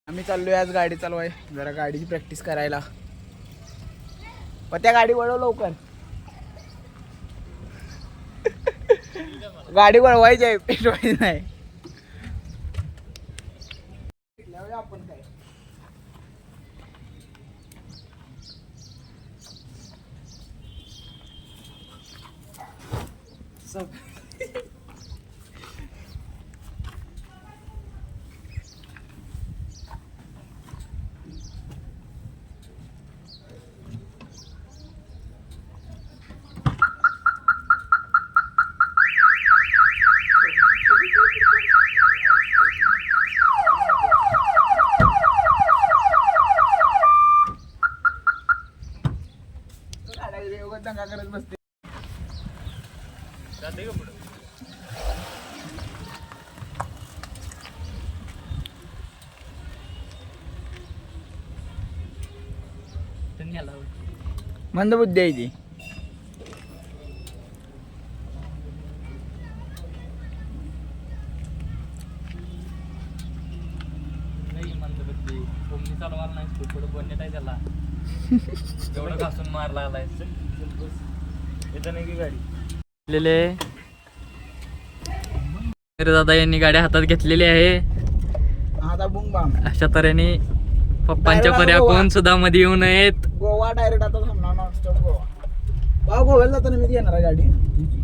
आम्ही चाललोय आज गाडी चालवाय, जरा गाडीची प्रॅक्टिस करायला. पण त्या गाडी वळव लवकर. गाडी वळवायची आहे, पेटवायची नाही. आपण काय दंगा करत बसते. मंदबुद्धी आहे ती. चालवायला नाही थोडं बनण्यात आहे त्याला. एवढं घासून मार लागलाय. येतं नाही की गाडी दादा यांनी गाडी हातात घेतलेली आहे. आता बुंग बांग अशा तऱ्हेने पप्पांच्या पर्याकून सुद्धा मध्ये येऊ नयेत. गोवा डायरेक्ट आता थांबणार, नॉनस्टॉप गोवा. भाऊ गोव्याला जाताना मी घेणार आहे गाडी.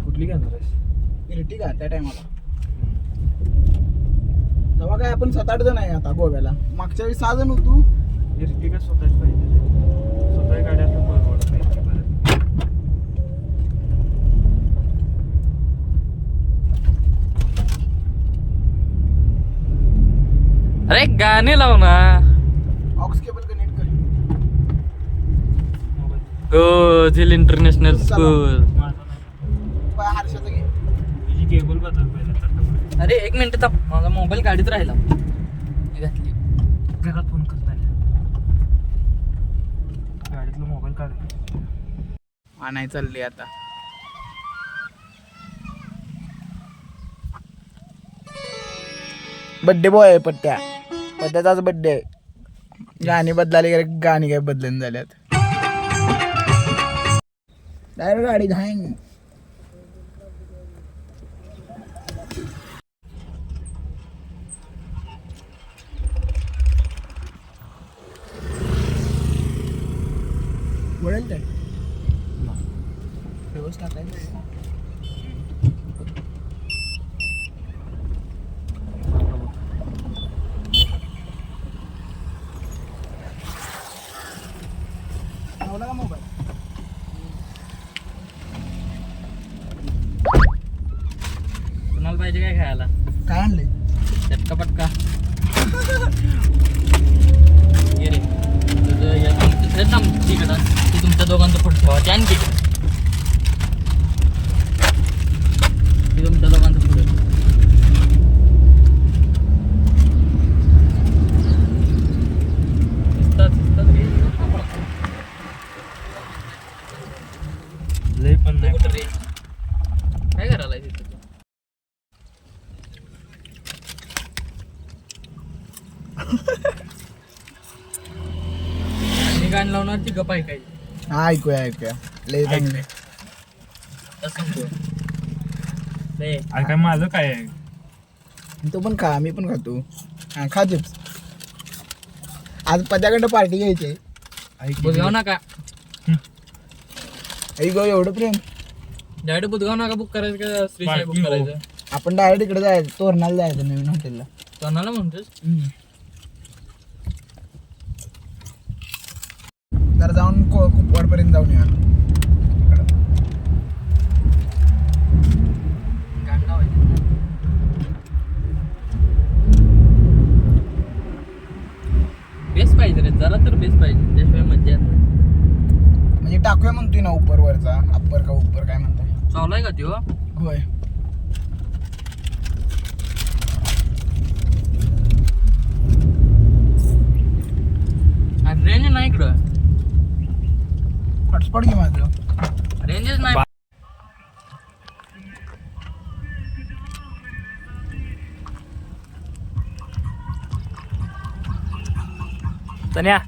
कुठली घेणार आहे? इर्टिगा त्या टायमाला. तेव्हा काय आपण 7-8 जण आहे आता गोव्याला. मागच्या वेळी 6 जण होतो. इर्टिगा स्वतःच पाहिजे, स्वतः गाडी असं परवडत नाही. अरे गाणे लाव ना. ऑक्स केबल कनेक्ट कर. हो, झेल इंटरनॅशनल स्कूल. पाय हर्षाचं घे. तुझी केबल बदल पहिला. अरे एक मिनिट थांब, माझा मोबाईल गाडीत राहिला. मी घातली घरात फोन करताना गाडीतला मोबाईल काढ. आणाय चालली आता. बड्डे बॉय आहे पट्ट्या. पट्ट्याचाच बड्डे आहे. गाणी बदलाली गेले, गाणी काय बदलून झाल्यात. डायरेक्ट गाडी धांग. वळेल काय व्यवस्था काय का मोबाईल. कुणाला पाहिजे काय खायला? काय आणले? चटका पटका ये रे. तुझं या तिकडं ते तुमच्या दोघांचं पुढे ठेवा. ते आणखी ते तुमच्या दोघांचं पुढे. लय पण नाही कुठं रे. काय करायला तिथं? मी गाणं लावणार ती गप आहे काय? हा ऐकूया लय चांगले. काय माझं काय आहे? तो पण खा, मी पण खातो. हा खा चिप्स. आज पद्याकडं पार्टी घ्यायची. बुधगाव नका. ऐक एवढं प्रेम. डायरेक्ट बुधगाव नका बुक करायचं का श्रीशाई बुक करायचं? आपण डायरेक्ट इकडे जायचं, तोरणाला जायचं नवीन हॉटेलला. कोणाला म्हणतोस? जरा जाऊन कुपवाड पर्यंत जाऊन या. बेस पाहिजे रे, जरा तर बेस पाहिजे, त्याशिवाय मज्जा येत नाही. म्हणजे टाकूया म्हणतोय ना उपर वरचा, अप्पर का उपर काय म्हणताय? चालू आहे का त्यो? होय. रेंज नाही इकडं. हॉटस्पॉट घे माझं. रेंजच नाही. तन्या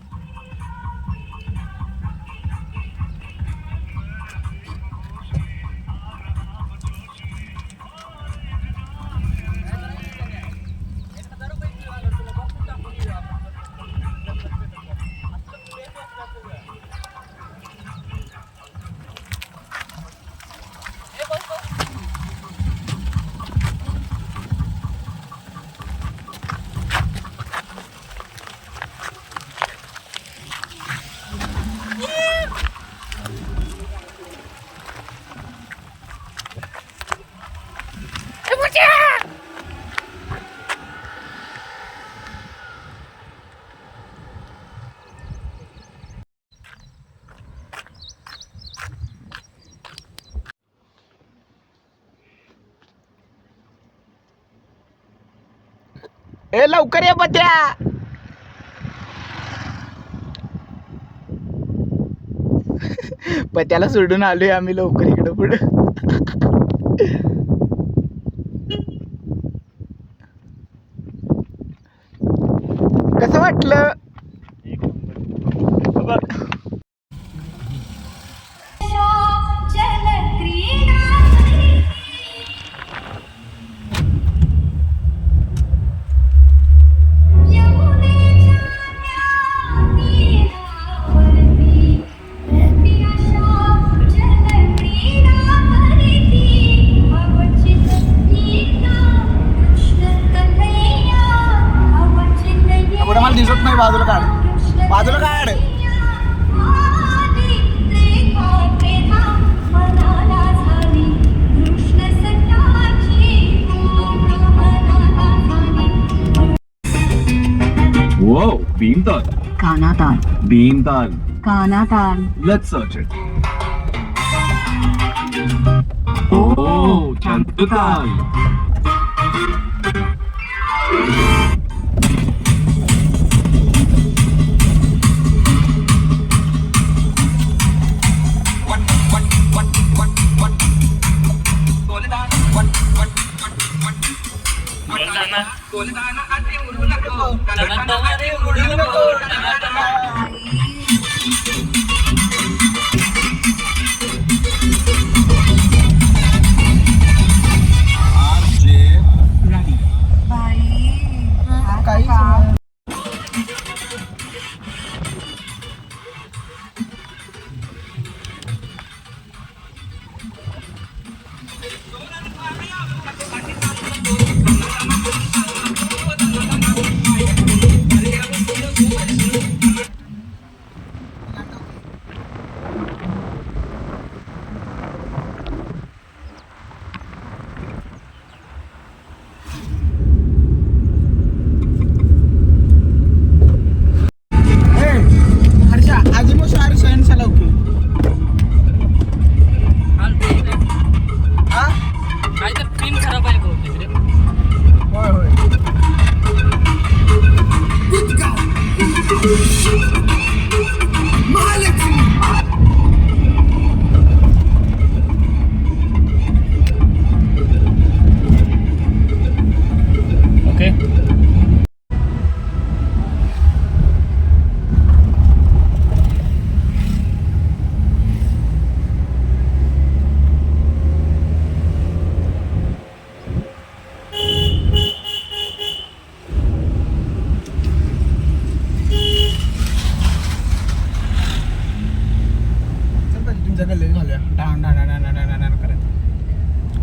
ए लवकर ये पत्या. पत्याला सोडून आलोय आम्ही लवकर इकडं पुढं. कसं वाटलं? मला दिसत नाही. बाजूला काढ, बाजूला काढ. Whoa, Beamtal. Kanatal. Beamtal. Kanatal. Let's search it. Oh, Chantutal.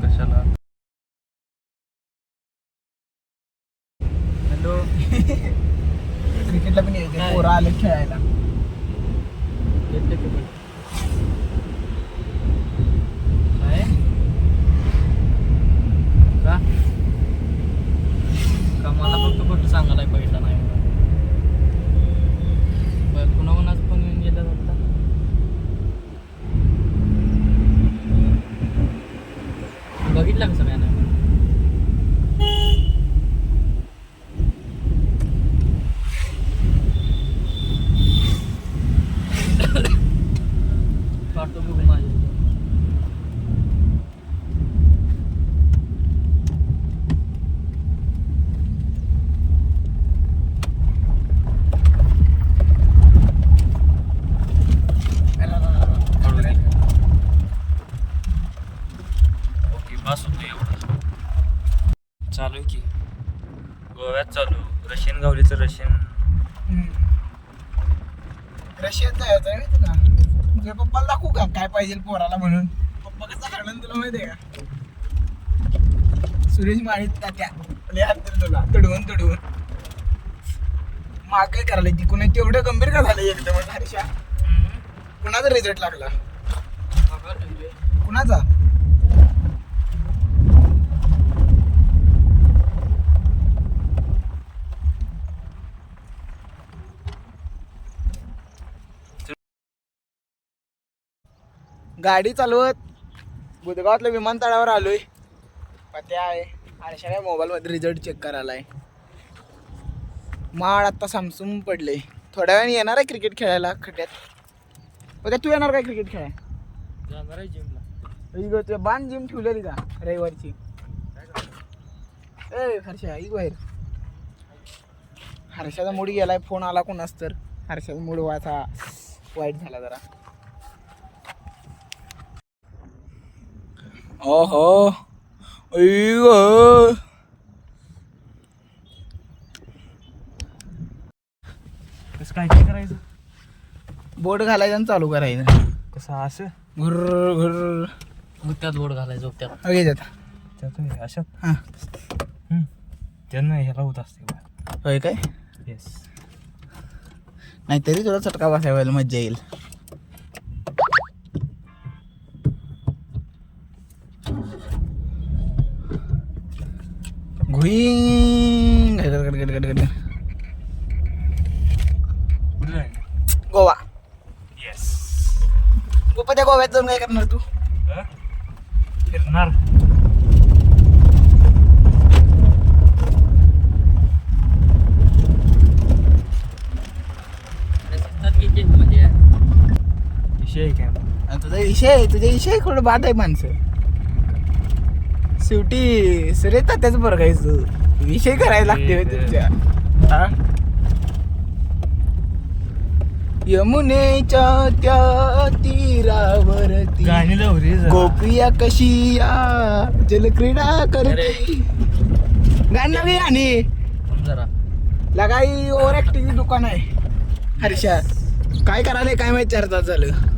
कशाला? हॅलो. क्रिकेटला पण यायचं, पोरं आले खेळायला. काय का मला फक्त गोष्ट सांगायला पैसा नाही पुन्हा कोणाच फोन येऊन गेला होता. बघितलं का सगळ्यांना? पाठवतो बघू माझ्या. रशियन गावलीचं रशियन. रशियात जायचं आहे तुला. तुझ्या पप्पाला दाखवू का काय पाहिजे पोराला म्हणून. पप्पा कसा आनंद तुला माहिती आहे का. सुरेश माळी तात्या लय हात तुला तुडवून माग काय करायला ती कुणा तेवढं गंभीर का झालं एकदम हर्षा. कुणाचा रिझल्ट लागला कुणाचा. गाडी चालवत बुधगावातल्या विमानतळावर आलोय. पत्या आहे हर्षा काय मोबाईलमध्ये रिझल्ट चेक करायला आहे. माड आत्ता सामसूम पडले. थोड्या वेळाने येणार आहे क्रिकेट खेळायला खड्ड्यात. पत्या तू येणार काय क्रिकेट खेळाय. जाणार आहे जिमला. तुझ्या बाण जिम ठेवलेली का रविवारची. ए हर्षा ई बाहेर. हर्षाचा मूड गेलाय. फोन आला कोणाच तर. हर्षाचा मूड वाचा वाईट झाला जरा. ओहो कसं काय काय करायचं. बोट घालायचं आणि चालू करायचं. कसं असं घुर्र घुर्र त्यात बोट घालायचं त्यात. हवे जात त्यात अशा हां त्यांना ह्याला होत असते. होय काय. येस. नाहीतरी तुला चटका बसायला मज्जा येईल. घुईंग गोवा. येस. गोपा त्या गोव्यात जाऊन काय करणार तू. फिरणार. विषय काय तुझा विषय थोडं बाद आहे माणसं. शेवटी सरे तात्याच बरगायचं विषय करायला लागते तुमच्या. यमुनेच्या त्या तीरावरती गाणी लावरी गोपिया कशिया जलक्रीडा करते. गाणी आणि जरा लगाई ओव्हर ऍक्टिंग दुकान आहे. हर्षा काय करायला काय माहिती 4 तास झालं.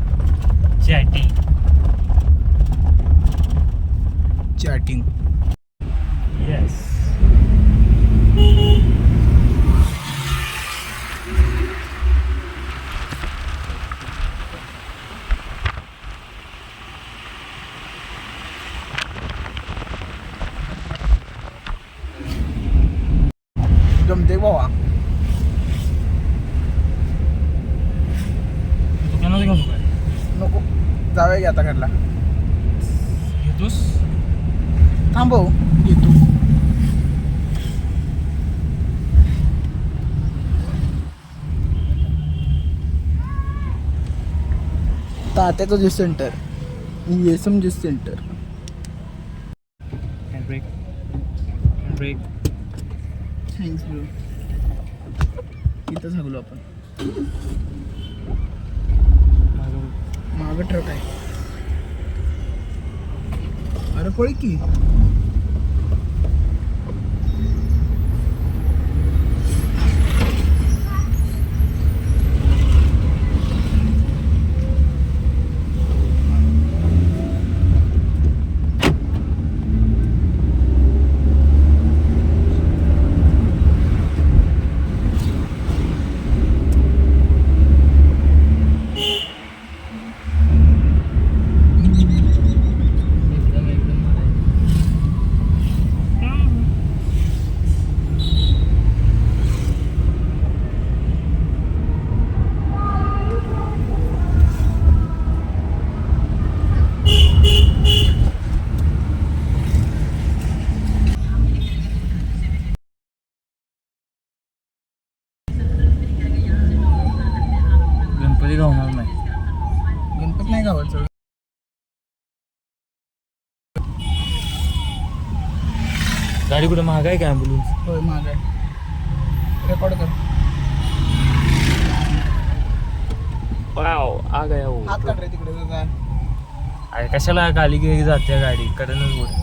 चॅटिंग. येस. जमते बाबा. दुकानात घेऊ काय नको जाऊया की आता घरला. घेतोस. थांबव येतो. तात्याचं ज्यूस सेंटर. येसम juice centre. Hand brake. Brake. Thanks bro. इथं सांगलो आपण. मागं ट्रक आहे. अरे पळ की. गणपती गावणार नाही. गणपत नाही गावाचं. गाडी कुठे महाग आहे का ॲम्ब्युलन्स. होय महाग आहे. रेकॉर्ड कर. वाव आ गया वो. हात काढ रे तिकडे जा. अरे कशाला गाली गेली जाते गाडी कडनच बोल.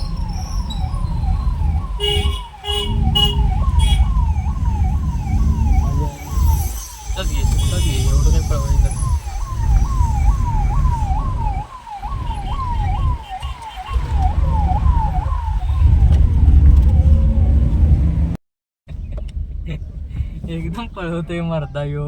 कसं पळवतोय मरदा यो.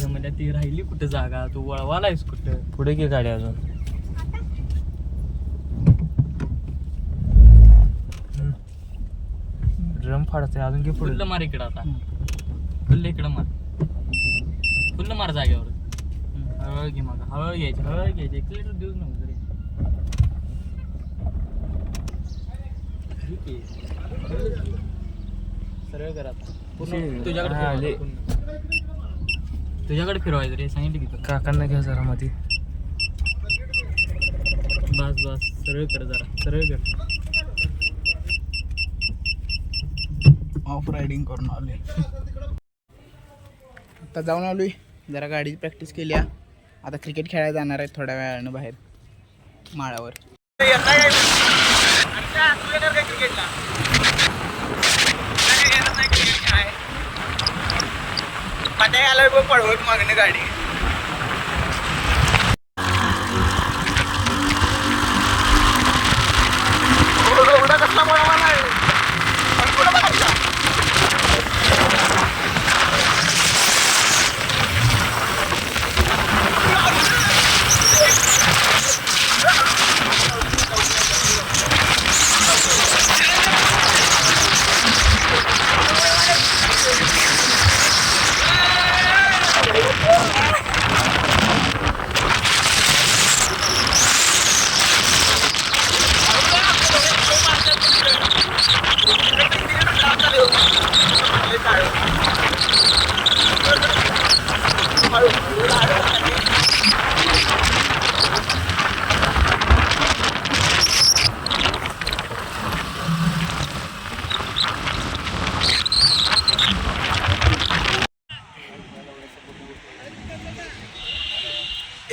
म्हणजे ती राहिली कुठे जागा, तू वळवालायस कुठं. पुढे घे गाडी अजून. ड्रम फाडतोय अजून घे पुढे. फुल्ल मार इकडं आता. फुल्ल इकडं मार. फुल्ल मार जागेवर. हळू घे मग. हळू घ्यायची. हळू घ्यायची. एक्सिलेटर देऊच नको तरी. सरळ कर आता. तुझ्याकडे तुझ्याकडे फिरवायचं रे. सांगितलं की काकांना घ्या जरा मध्ये. बस बस सरळ कर जरा. सरळ कर. ऑफ रायडिंग करून आलोय. आता जाऊन आलोय. जरा गाडीची प्रॅक्टिस केली. आता क्रिकेट खेळायला जाणार आहे थोड्या वेळानं बाहेर माळावर. आलोय बघ पळवत मागणे गाडी. कसला पळवाला आहे.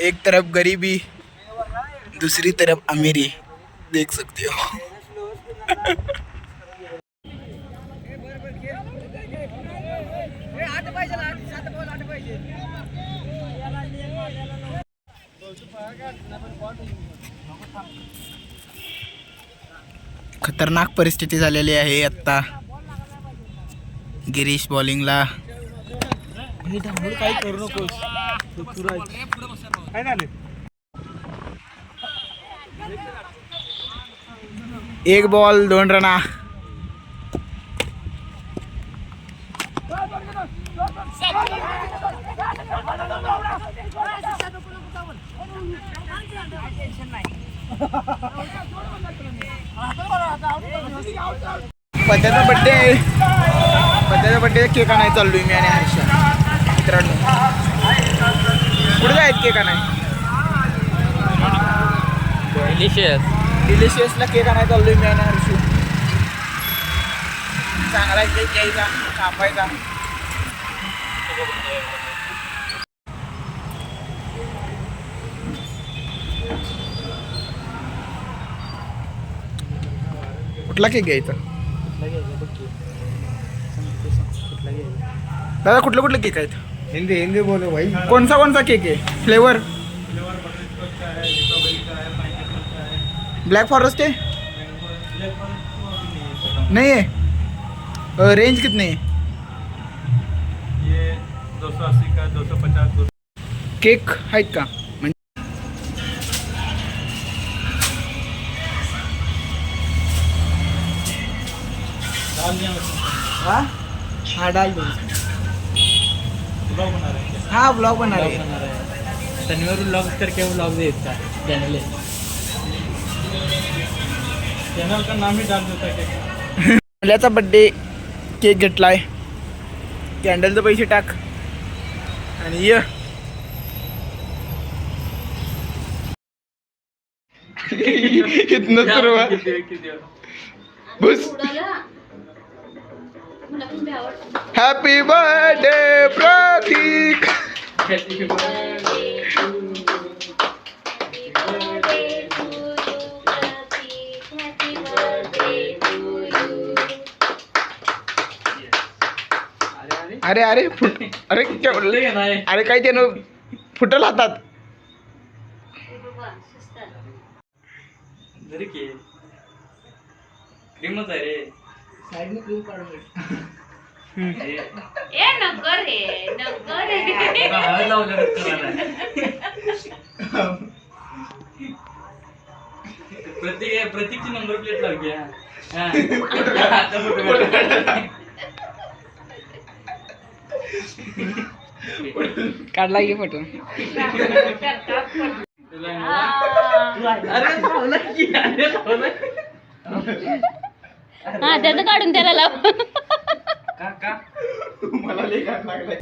एक तरफ गरीबी, दूसरी तरफ अमीरी देख सकते हो. खतरनाक परिस्थिती झालेली आहे आता. गिरीश बॉलिंगला. काही करू नकोस. काय झालं. एक बॉल 2 रना. पत्याचा बड्डे आहे. पत्याचा बड्डे केक आणायला चाललोय मी आणि हर्षा मित्रांनो. कुठे जायचं केक आणाय. डिलिशियसला केक आणायला चाललोय मी आणि हर्षू. चांगला केक घ्यायचा, कापायचा. कुठला केक घ्यायचा दादा. कुठलं केक आहेत. हिंदी बोलो भाई. कोणचा केक आहे. फ्लेवर ब्लॅक फॉरेस्ट आहे. नहीं है. रेंज कितनी है. ये 280 का 250. केक आहेत का. हाँ डाल दो. हाँ ब्लॉग बना रहे हैं. शनिवार व्लॉग करके व्लॉग देता चैनल है. चैनल का नाम ही डाल देता है. मुलाचा बड्डे केक घेतलाय. कॅन्डलचे पैसे टाक आणि ये. इतना सुरुवात बस. हॅपी बर्थडे प्रतीक. अरे अरे अरे क्या बोलले. अरे काही त्यानं फुटल हातात. क्रीमच आहे रे. साईडने क्रीम काढून घे. ए नको रे नको रे हळद लावलं करायला. प्रतीकची नंबर प्लेट लावली. आता काढला की फोटो. हा त्याचं काढून त्याला लाव. का मला लई घाण लागलाय.